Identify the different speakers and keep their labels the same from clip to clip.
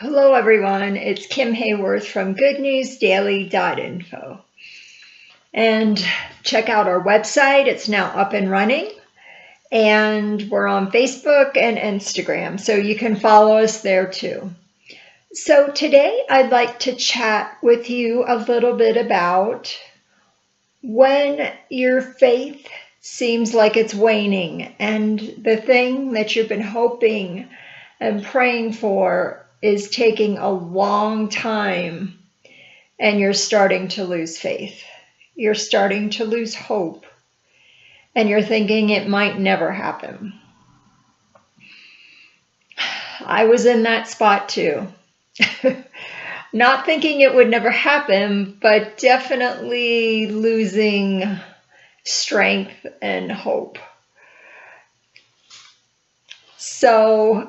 Speaker 1: Hello, everyone. It's Kim Hayworth from goodnewsdaily.info. And check out our website. It's now up and running. And we're on Facebook and Instagram, so you can follow us there too. So today I'd like to chat with you a little bit about when your faith seems like it's waning and the thing that you've been hoping and praying for is taking a long time and you're starting to lose faith. You're starting to lose hope and you're thinking it might never happen. I was in that spot too. Not thinking it would never happen, but definitely losing strength and hope. So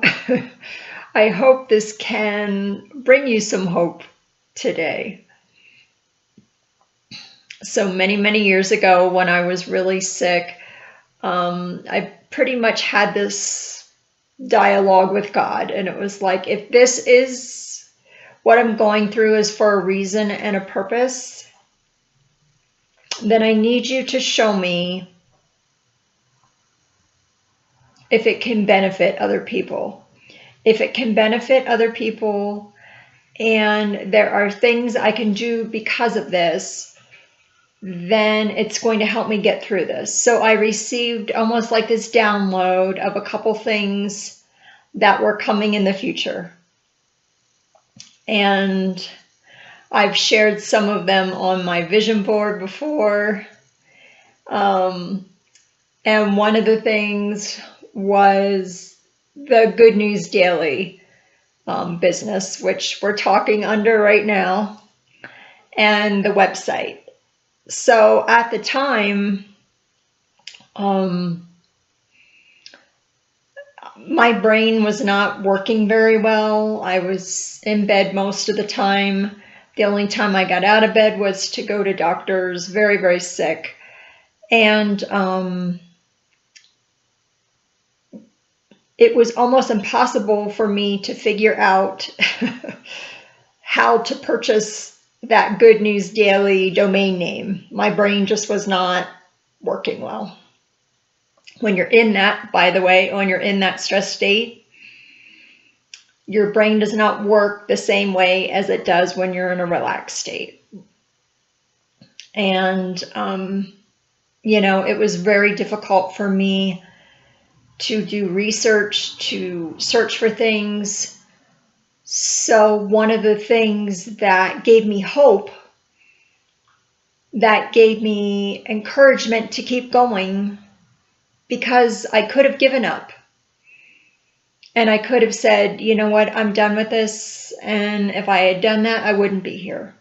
Speaker 1: I hope this can bring you some hope today. So many years ago when I was really sick, I pretty much had this dialogue with God, and it was like, if this is what I'm going through is for a reason and a purpose, then I need you to show me if it can benefit other people. If it can benefit other people and there are things I can do because of this, then it's going to help me get through this. So I received almost like this download of a couple things that were coming in the future. And I've shared some of them on my vision board before. And one of the things was the Good News Daily business, which we're talking under right now, and the website. So at the time, my brain was not working very well. I was in bed most of the time. The only time I got out of bed was to go to doctors, very sick. And it was almost impossible for me to figure out how to purchase that Good News Daily domain name. My brain just was not working well. When you're in that, by the way, when you're in that stress state, your brain does not work the same way as it does when you're in a relaxed state. And, it was very difficult for me to do research, to search for things. So one of the things that gave me hope, that gave me encouragement to keep going, because I could have given up. And I could have said, you know what, I'm done with this. And if I had done that, I wouldn't be here.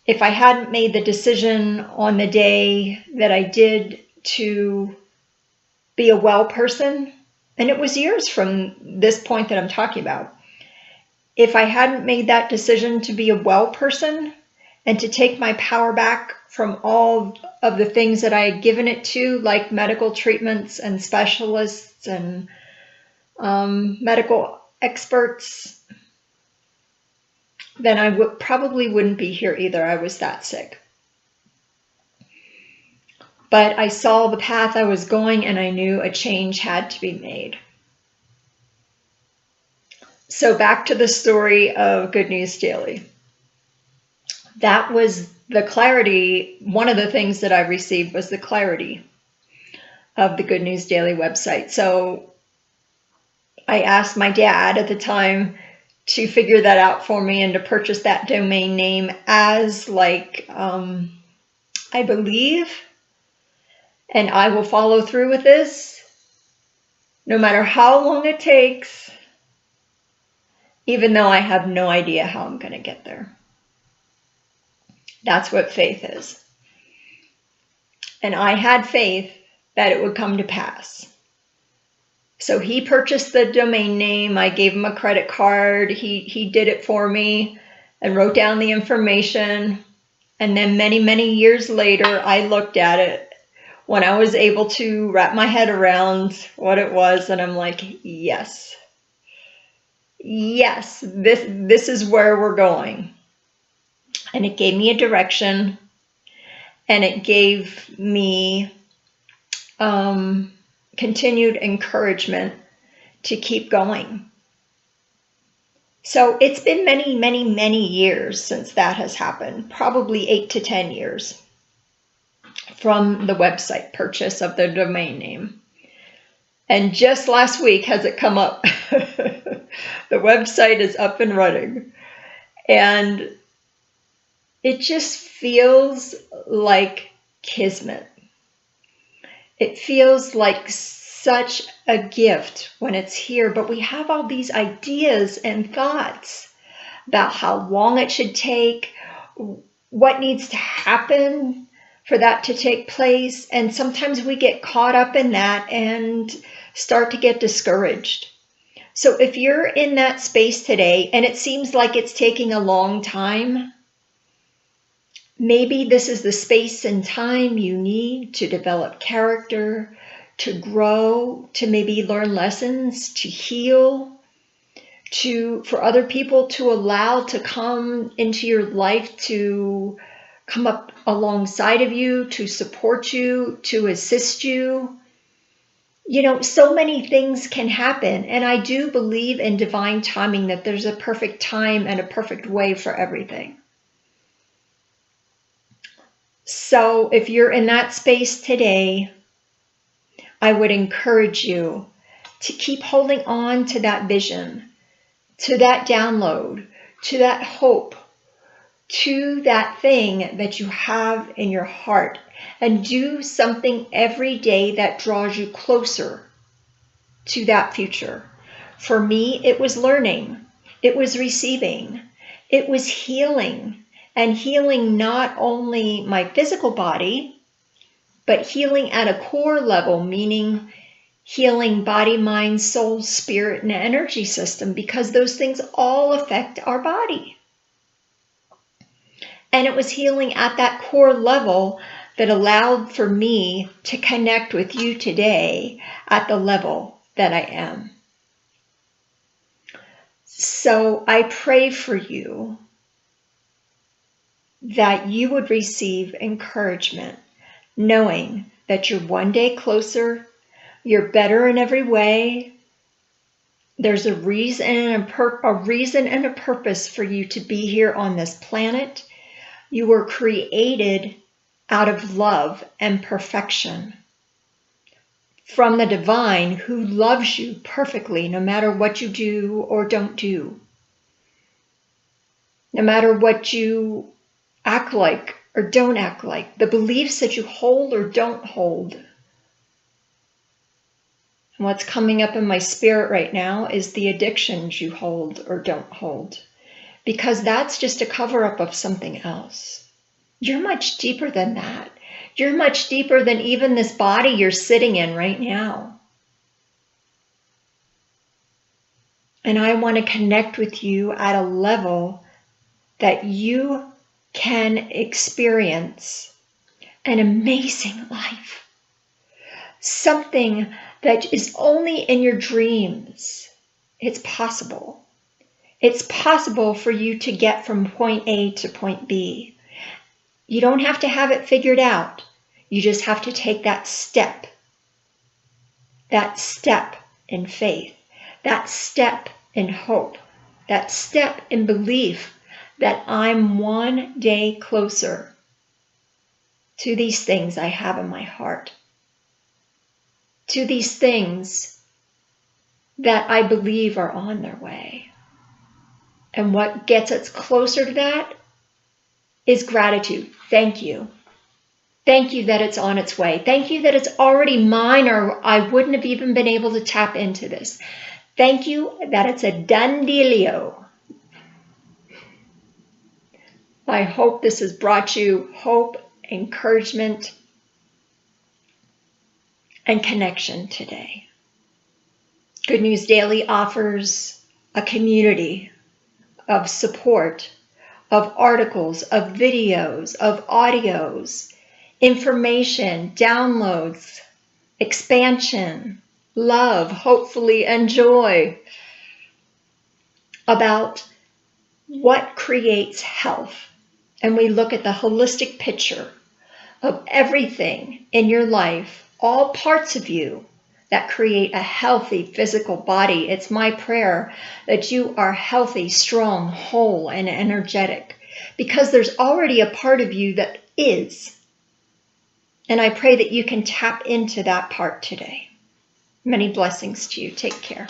Speaker 1: If I hadn't made the decision on the day that I did to be a well person, and it was years from this point that I'm talking about, if I hadn't made that decision to be a well person and to take my power back from all of the things that I had given it to, like medical treatments and specialists and medical experts, then I probably wouldn't be here either. I was that sick. But I saw the path I was going and I knew a change had to be made. So back to the story of Good News Daily. That was the clarity. One of the things that I received was the clarity of the Good News Daily website. So I asked my dad at the time to figure that out for me and to purchase that domain name as I believe, and I will follow through with this no matter how long it takes, even though I have no idea how I'm going to get there. That's what faith is. And I had faith that it would come to pass. So he purchased the domain name. I gave him a credit card. He did it for me and wrote down the information. And then many years later, I looked at it when I was able to wrap my head around what it was. And I'm like, yes, yes, this is where we're going. And it gave me a direction, and it gave me continued encouragement to keep going. So it's been many, many, many years since that has happened, probably 8 to 10 years from the website purchase of the domain name. And just last week has it come up. The website is up and running. And it just feels like kismet. It feels like such a gift when it's here, but we have all these ideas and thoughts about how long it should take, what needs to happen for that to take place. And sometimes we get caught up in that and start to get discouraged. So if you're in that space today and it seems like it's taking a long time, maybe this is the space and time you need to develop character, to grow, to maybe learn lessons, to heal, for other people to allow to come into your life, to come up alongside of you, to support you, to assist you. You know, so many things can happen. And I do believe in divine timing, that there's a perfect time and a perfect way for everything. So if you're in that space today, I would encourage you to keep holding on to that vision, to that download, to that hope, to that thing that you have in your heart, and do something every day that draws you closer to that future. For me, it was learning, it was receiving, it was healing, and healing not only my physical body, but healing at a core level, meaning healing body, mind, soul, spirit, and energy system, because those things all affect our body. And it was healing at that core level that allowed for me to connect with you today at the level that I am. So I pray for you that you would receive encouragement, knowing that you're one day closer, you're better in every way. There's a reason and a purpose for you to be here on this planet. You were created out of love and perfection from the divine, who loves you perfectly no matter what you do or don't do, no matter what you act like or don't act like, the beliefs that you hold or don't hold. And what's coming up in my spirit right now is the addictions you hold or don't hold, because that's just a cover-up of something else. You're much deeper than that. You're much deeper than even this body you're sitting in right now. And I want to connect with you at a level that you can experience an amazing life. Something that is only in your dreams. It's possible. It's possible for you to get from point A to point B. You don't have to have it figured out. You just have to take that step in faith, that step in hope, that step in belief that I'm one day closer to these things I have in my heart, to these things that I believe are on their way. And what gets us closer to that is gratitude. Thank you. Thank you that it's on its way. Thank you that it's already mine, or I wouldn't have even been able to tap into this. Thank you that it's a done dealio. I hope this has brought you hope, encouragement, and connection today. Good News Daily offers a community of support, of articles, of videos, of audios, information, downloads, expansion, love, hopefully, and joy. about what creates health, and we look at the holistic picture of everything in your life, all parts of you that create a healthy physical body, it's my prayer that you are healthy, strong, whole, and energetic, because there's already a part of you that is. And I pray that you can tap into that part today. Many blessings to you. Take care.